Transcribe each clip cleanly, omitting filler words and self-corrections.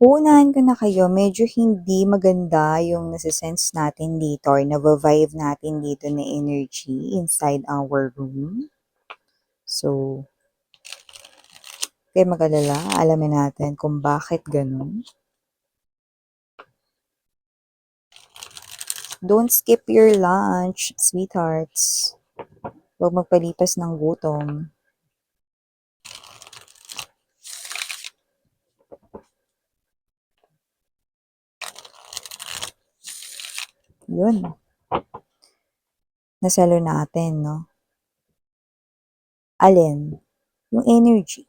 Uunahan ko na kayo, medyo hindi maganda yung nase-sense natin dito or nava-vibe natin dito na energy inside our room. So, kayo mag-alala, alamin natin kung bakit ganun. Don't skip your lunch, sweethearts. Huwag magpalipas ng gutom. Yun. Nasalo natin, no? Alin? Yung energy.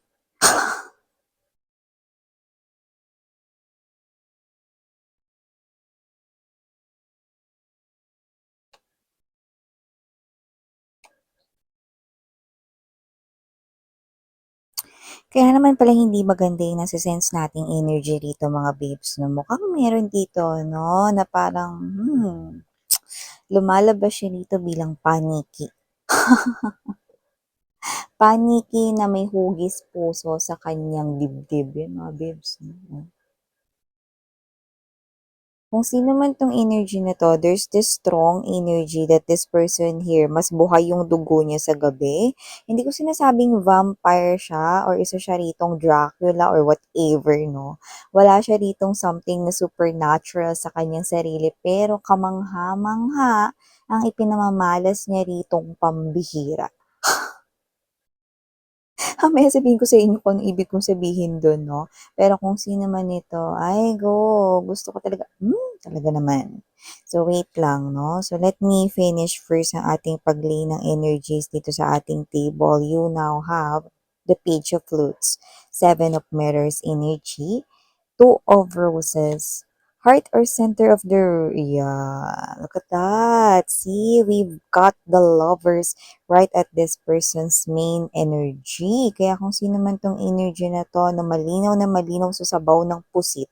Kaya naman pala hindi maganda yung nasa-sense nating energy rito mga babes, no? Mukhang meron dito, no? Na parang, lumalabas siya dito bilang paniki. Paniki na may hugis puso sa kanyang dibdib. Yan mga babes, no? Kung sino man tong energy na to, there's this strong energy that this person here, mas buhay yung dugo niya sa gabi. Hindi ko sinasabing vampire siya or isa siya ritong Dracula or whatever, no? Wala siya ritong something na supernatural sa kanyang sarili, pero kamangha-mangha ang ipinamamalas niya ritong pambihira. Mamaya sabihin ko sa inyo kung anong ibig kong sabihin dun, no? Pero kung sino man ito, ay go, gusto ko talaga, talaga naman. So, wait lang, no? So, let me finish first ang ating paglay ng energies dito sa ating table. You now have the Page of Flutes, Seven of Mirrors energy, Two of Roses, heart or center of the, yeah, look at that. See, we've got the lovers right at this person's main energy. Kaya kung sino man tong energy na to na malinaw sa sabaw ng pusit,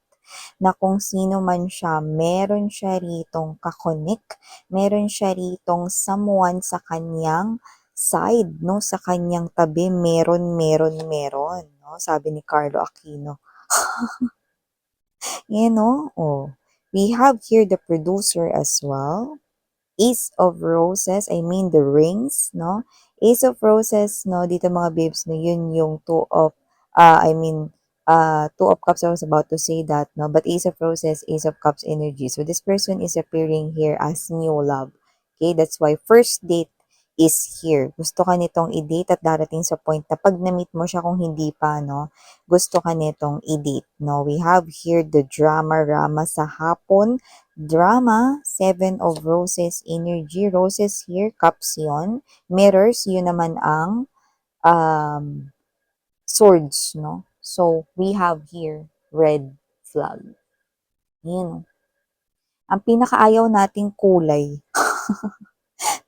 na kung sino man siya, meron siya ritong kakonik, meron siya ritong someone sa kanyang side, no? Sa kanyang tabi, meron, no? Sabi ni Carlo Aquino. No? Oh. We have here the producer as well. Ace of Roses, I mean the rings, no? Ace of Roses, no, dito mga babes, no, yun yung two of cups, I was about to say that, no? But Ace of Roses, Ace of Cups energy. So this person is appearing here as new love. Okay, that's why first date is here. Gusto ka nitong i-date at darating sa point na pag na-meet mo siya kung hindi pa, no? Gusto ka nitong i-date, no? We have here the drama-rama sa hapon. Drama, Seven of Roses energy. Roses here, cups yun. Mirrors, yun naman ang swords, no? So, we have here red flag. Yun. Ang pinakaayaw nating kulay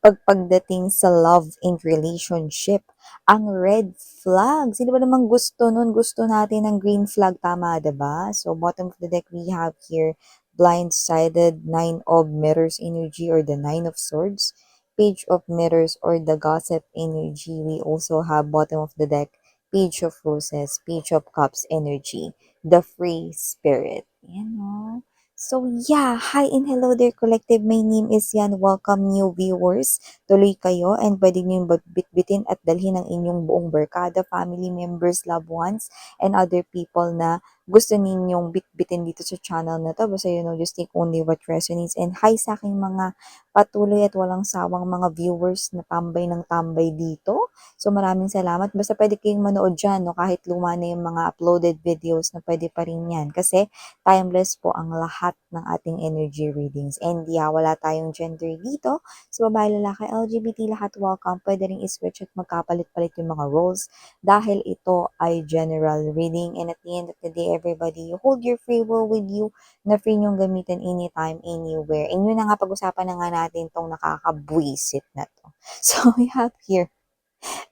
pagdating sa love and relationship, ang red flag. Sino ba namang gusto nun? Gusto natin ng green flag, tama, diba? So, bottom of the deck, we have here blindsided, nine of mirrors energy or the nine of swords, page of mirrors or the gossip energy. We also have bottom of the deck, page of roses, page of cups energy, the free spirit. Yan, no? So yeah, hi and hello there collective. My name is Yan. Welcome new viewers. Tuloy kayo and pwede nyo yung bitbitin at dalhin ang inyong buong barkada, family members, loved ones, and other people na gusto ninyong bitbitin dito sa channel na to. Basta just take only what resonates. And hi sa aking mga patuloy at walang sawang mga viewers na tambay ng tambay dito. So maraming salamat. Basta pwede kayong manood dyan, no? Kahit luma na yung mga uploaded videos na pwede pa rin yan. Kasi timeless po ang lahat ng ating energy readings. And yeah, wala tayong gender dito. So, babae, lalaki, LGBT, lahat welcome. Pwede rin i-switch at magkapalit-palit yung mga roles dahil ito ay general reading. And at the end of the day, everybody, you hold your free will with you na free nyong gamitin anytime, anywhere. And yun na nga, pag-usapan na nga natin tong nakakabwisit na to. So, we have here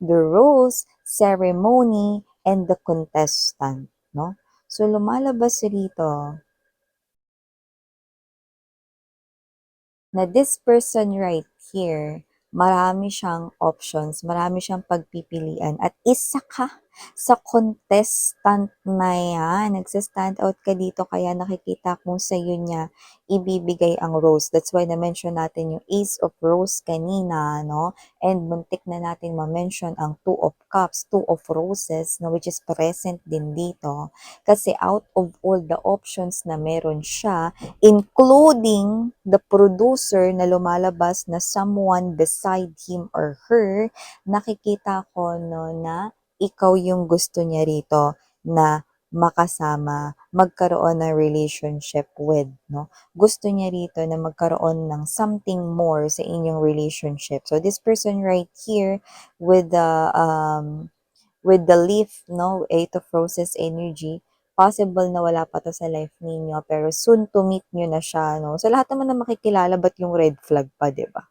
the rose, ceremony, and the contestant, no? So, lumalabas rito na this person right here, marami siyang options, marami siyang pagpipilian, at isa ka sa contestant na yan. Nagsa-stand out ka dito kaya nakikita kung sa'yo niya ibibigay ang rose. That's why na-mention natin yung Ace of Rose kanina, no? And muntik na natin ma-mention ang Two of Cups, Two of Roses, no? Which is present din dito. Kasi out of all the options na meron siya, including the producer na lumalabas na someone beside him or her, nakikita ko no na ikaw yung gusto niya rito na makasama, magkaroon ng relationship with, no? Gusto niya rito na magkaroon ng something more sa inyong relationship. So this person right here with the leaf, no, Eight of Roses energy, possible na wala pa to sa life ninyo, pero soon to meet nyo na siya, no? Sa lahat naman na makikilala, ba't yung red flag pa, di ba?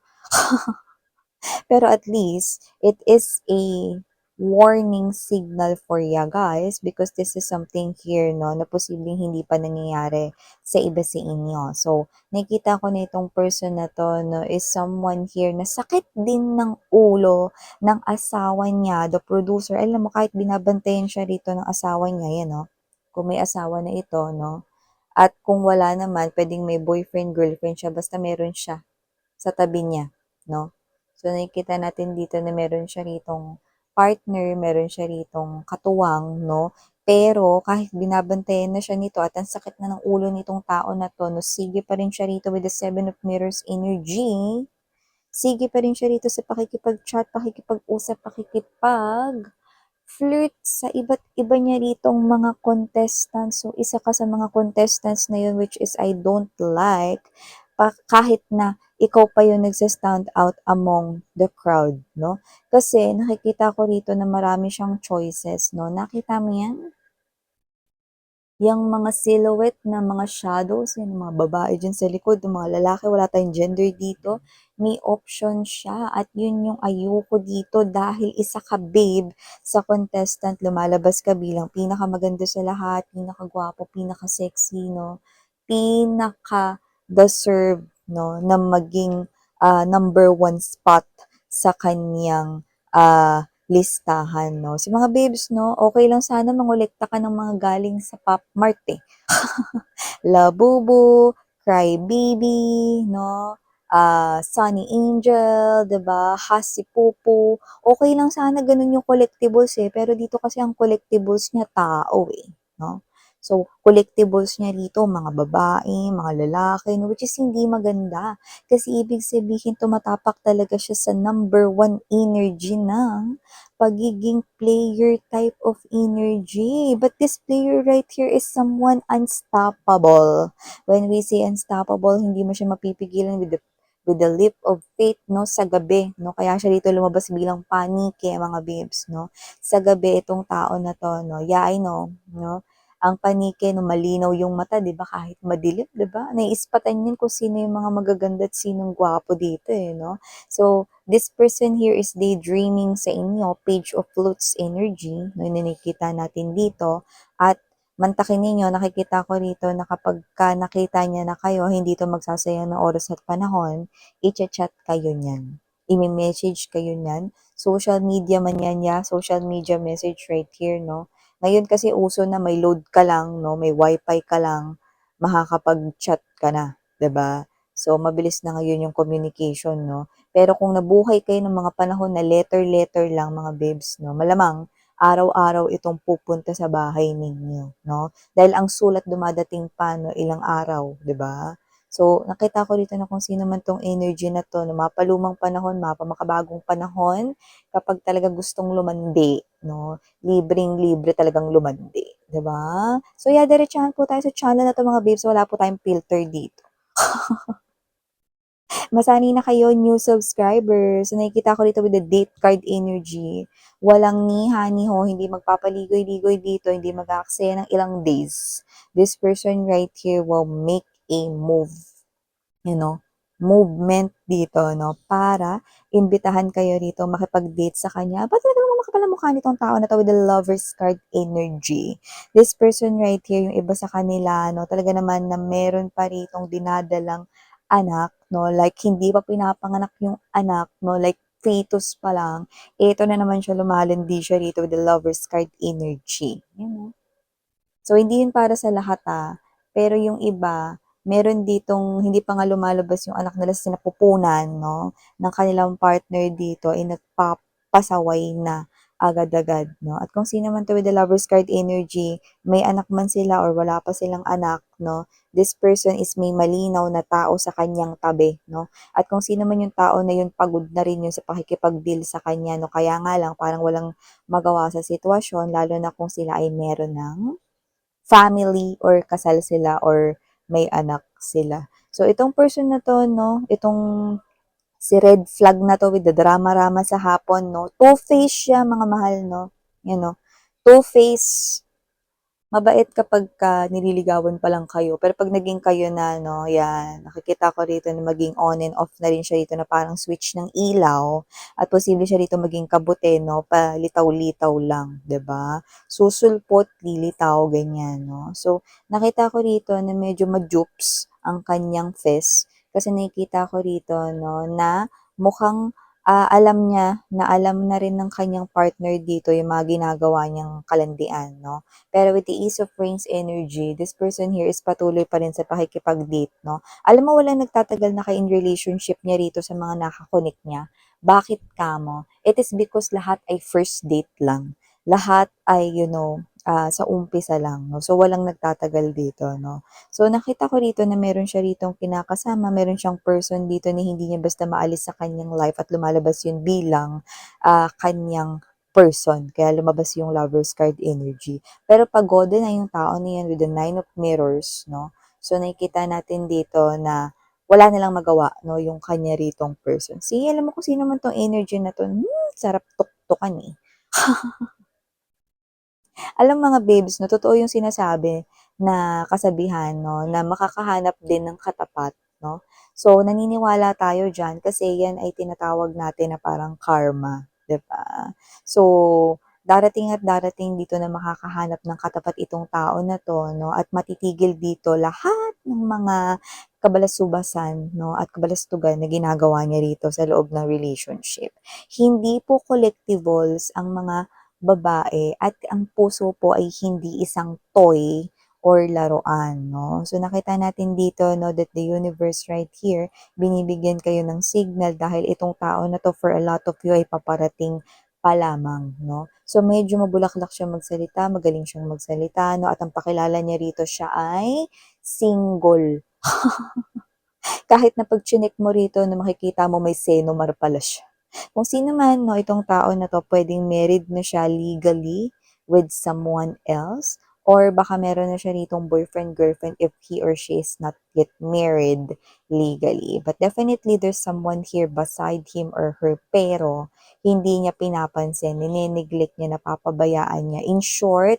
Pero at least, it is a warning signal for you guys because this is something here, no, na posibleng hindi pa nangyayari sa iba sa inyo. So, nakita ko na itong person na to, no, is someone here na sakit din ng ulo ng asawa niya, the producer. Alam mo, kahit binabantayan siya rito ng asawa niya, yan, no, kung may asawa na ito, no, at kung wala naman, pwedeng may boyfriend, girlfriend siya, basta meron siya sa tabi niya, no? So, nakikita natin dito na meron siya ritong partner, meron siya ritong katuwang, no? Pero, kahit binabantayan na siya nito at ang sakit na ng ulo nitong tao na to, no, sige pa rin siya rito with the Seven of Mirrors energy, sige pa rin siya rito sa pakikipag-chat, pakikipag-usap, flirt sa iba't iba niya ritong mga contestants. So, isa ka sa mga contestants na yun which is I don't like kahit na ikaw pa yung nagsa-stand out among the crowd, no? Kasi nakikita ko rito na marami siyang choices, no? Nakita mo yan? Yang mga silhouette na mga shadows, yung mga babae dyan sa likod, yung mga lalaki, wala tayong gender dito, may option siya at yun yung ayoko dito dahil isa ka babe sa contestant, lumalabas ka bilang pinakamaganda sa lahat, pinakagwapo, pinaka-sexy, no? Pinaka-deserve, no, na maging number one spot sa kanyang listahan, no? Sa mga babes, no, okay lang sana mangolekta ka ng mga galing sa Pop Mart, eh. Labubu, Crybaby, no? Sunny Angel, 'di ba? Hasi Pupu. Okay lang sana ganun yung collectibles eh, pero dito kasi ang collectibles niya tao eh, no? So, collectibles niya dito, mga babae, mga lalaki, no? Which is hindi maganda. Kasi ibig sabihin, tumatapak talaga siya sa number one energy ng pagiging player type of energy. But this player right here is someone unstoppable. When we say unstoppable, hindi mo siya mapipigilan with the leap of faith, no, sa gabi, no, kaya siya dito lumabas bilang panike, mga babes, no, sa gabi, itong tao na to, no, yeah, I know, no, ang panike, no, malinaw yung mata, di ba, kahit madilim, di ba, naiispatan yun kung sino yung mga magaganda at sinong gwapo dito, eh, no, so, this person here is daydreaming sa inyo, Page of Flutes energy, no, nakikita natin dito, at mantakin ninyo, nakikita ko rito na kapag nakita niya na kayo, hindi to magsasayang ng oras at panahon, i-chat kayo niyan. I-message kayo niyan. Social media man yan ya, social media message right here, no? Ngayon kasi uso na may load ka lang, no? May wifi ka lang, makakapag-chat ka na, 'di ba? So, mabilis na ngayon yung communication, no? Pero kung nabuhay kayo ng mga panahon na letter-letter lang, mga babes, no? Malamang, araw-araw itong pupunta sa bahay ninyo, no? Dahil ang sulat dumadating pa, no, ilang araw, 'di ba? So, nakita ko dito na kung sino man tong energy na to, no, mapalumang panahon, makabagong panahon, kapag talaga gustong lumandi, no, libreng-libre talagang lumandi, 'di ba? So, yeah, diretsahan po tayo sa channel na to, mga babes, wala po tayong filter dito. Masanay na kayo, new subscribers. So, nakikita ko dito with the date card energy. Walang ni ho, hindi magpapaligoy-ligoy dito, hindi mag-aaksaya ng ilang days. This person right here will make a move, you know, movement dito, no, para imbitahan kayo rito, makipag-date sa kanya. Ba't talaga naman makapalamukha nitong tao na to with the lover's card energy? This person right here, yung iba sa kanila, no, talaga naman na meron pa ritong dinadalang anak, no, like hindi pa pinapanganak yung anak, no, like fetus pa lang, ito na naman siya lumalandi siya rito with the Lover's card energy. Yan, oh. So, hindi yun para sa lahat, pero yung iba, meron ditong hindi pa nga lumalabas yung anak nila sa sinapupunan 'no, ng kanilang partner dito ay nagpapasaway na agad-agad 'no. At kung sino man 'to with the Lover's card energy, may anak man sila or wala pa silang anak 'no, this person is may malinaw na tao sa kanyang tabi 'no. At kung sino man yung tao na yun, pagod na rin yun sa pakikipag-deal sa kanya 'no, kaya nga lang parang walang magawa sa sitwasyon lalo na kung sila ay meron ng family or kasal sila or may anak sila. So, itong person na 'to 'no, itong si red flag na 'to with the drama-rama sa hapon 'no, two-face siya mga mahal 'no, 'yan 'no. Two-face, mabait kapagka nililigawan pa lang kayo, pero 'pag naging kayo na 'no, 'yan, nakikita ko rito na maging on and off na rin siya rito na parang switch ng ilaw at posible siya rito maging kabute 'no, palitaw-litaw lang, 'di ba? Susulpot, lilitaw, ganyan 'no. So, nakita ko rito na medyo ma-dupes ang kanyang face kasi nakikita ko rito 'no, na mukhang alam niya na alam na rin ng kanyang partner dito yung mga ginagawa niyang kalandian 'no. Pero with the Ace of Rings energy, this person here is patuloy pa rin sa pakikipag-date 'no. Alam mo walang nagtatagal na in relationship niya rito sa mga naka-connect niya. Bakit kamo? It is because lahat ay first date lang. Lahat ay sa umpisa lang 'no. So walang nagtatagal dito 'no. So nakita ko rito na meron siya ritong kinakasama, meron siyang person dito na hindi niya basta maalis sa kanyang life at lumalabas yun bilang kanyang person. Kaya lumabas yung Lover's card energy. Pero pagode na yung tao na yan with the Nine of Mirrors, no? So nakikita natin dito na wala nilang magawa, no, yung kanya ritong person. Sige, alam mo kung sino man tong energy na to, sarap tuktukan eh. Alam mga babes 'no, totoo yung sinasabi na kasabihan 'no, na makakahanap din ng katapat 'no. So, naniniwala tayo diyan kasi yan ay tinatawag natin na parang karma, 'di ba? So, darating at darating dito na makakahanap ng katapat itong tao na 'to 'no, at matitigil dito lahat ng mga kabalasubasan 'no, at kabalastugan na ginagawa niya rito sa loob ng relationship. Hindi po collectibles ang mga babae at ang puso po ay hindi isang toy or laruan 'no. So nakita natin dito 'no that the universe right here, binibigyan kayo ng signal dahil itong tao na 'to for a lot of you ay paparating pa lamang 'no. So medyo mabulaklak siyang magsalita, magaling siyang magsalita 'no at ang pakilala niya rito siya ay single. Kahit na 'pag tsinek mo rito na makikita mo may senomar pala siya. Kung sino man 'no, itong tao na 'to puwedeng married na siya legally with someone else or baka meron na siya ritong boyfriend, girlfriend if he or she is not yet married legally. But definitely there's someone here beside him or her pero hindi niya pinapansin, nine-neglect niya, napapabayaan niya. In short,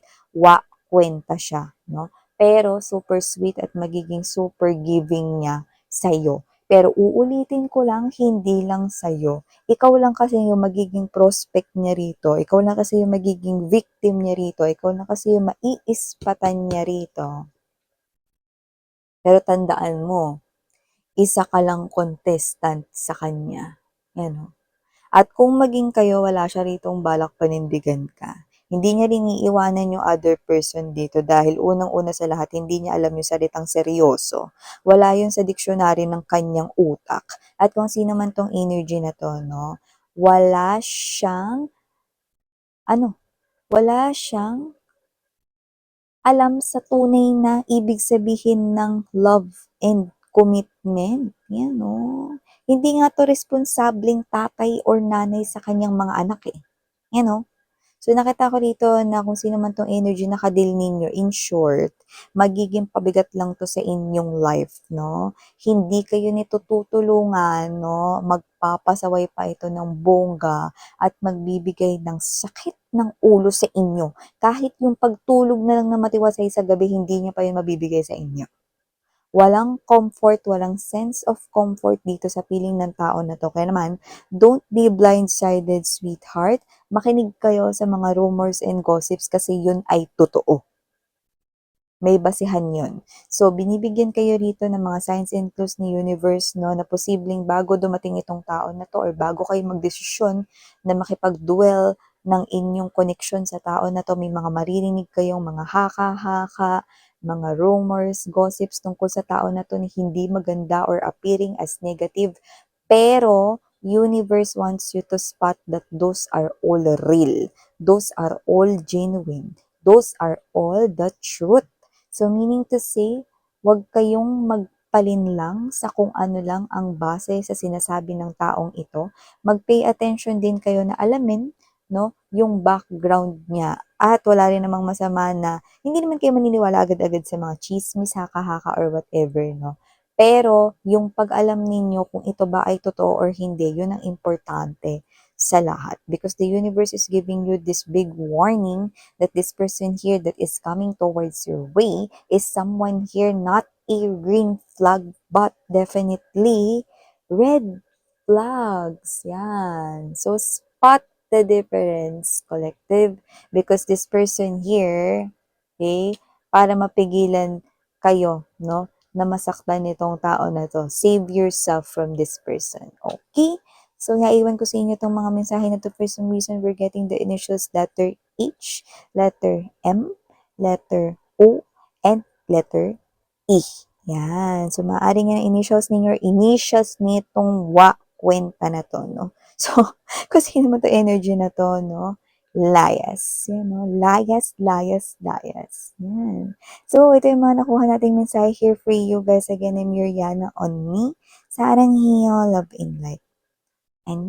kuwenta siya 'no. Pero super sweet at magiging super giving niya sa'yo. Pero uulitin ko lang, hindi lang sa'yo. Ikaw lang kasi yung magiging prospect niya rito. Ikaw lang kasi yung magiging victim niya rito. Ikaw lang kasi yung maiispatan niya rito. Pero tandaan mo, isa ka lang contestant sa kanya. Yan o. At kung maging kayo, wala siya ritong balak panindigan ka. Hindi niya rin iiwanan yung other person dito dahil unang-una sa lahat, hindi niya alam yung salitang seryoso. Wala yun sa diksyonary ng kanyang utak. At kung sino man tong energy na to, no, wala siyang, wala siyang alam sa tunay na ibig sabihin ng love and commitment. Yan, no. Hindi nga to responsableng tatay or nanay sa kanyang mga anak eh. Yan, no. So, nakita ko dito na kung sino man tong energy na kadil ninyo, in short, magiging pabigat lang to sa inyong life, no? Hindi kayo nito tutulungan, no? Magpapasaway pa ito ng bongga at magbibigay ng sakit ng ulo sa inyo. Kahit yung pagtulog na lang na matiwasay sa gabi, hindi niya pa yun mabibigay sa inyo. Walang comfort, walang sense of comfort dito sa piling ng tao na to. Kaya naman, don't be blindsided, sweetheart. Makinig kayo sa mga rumors and gossips kasi yun ay totoo. may basihan yun. So, binibigyan kayo rito ng mga signs and clues ni universe, no, na posibleng bago dumating itong tao na to or bago kayo magdesisyon na makipag-duel ng inyong connection sa tao na to, may mga maririnig kayong mga haka-haka, mga rumors, gossips tungkol sa tao na to na hindi maganda or appearing as negative. Pero, universe wants you to spot that those are all real. Those are all genuine. Those are all the truth. So meaning to say, wag kayong magpalinlang sa kung ano lang ang base sa sinasabi ng taong ito. Mag-pay attention din kayo na alamin, no, yung background niya. At wala rin namang masama na hindi naman kayo maniniwala agad-agad sa mga chismis, haka-haka or whatever, no. Pero yung pag-alam ninyo kung ito ba ay totoo or hindi, yun ang importante sa lahat. Because the universe is giving you this big warning that this person here that is coming towards your way is someone here not a green flag but definitely red flags. Yan. So spot the difference, collective, because this person here, okay, para mapigilan kayo, no, na masaktan nitong tao na to. Save yourself from this person. Okay? So, naiwan ko sa inyo itong mga mensahe na to. For some reason, we're getting the initials letter H, letter M, letter O, and letter E. Yan. So, maaaring yan ang initials ninyo, initials nitong kwenta na to, no? So, kasi naman to energy na to, no? Layas. Yan, no? Layas, layas, layas. Yan. So, ito yung mga nakuha nating mensahe here for you guys. Again, I'm Yuriana on me. Sarang hiyo, love in light. And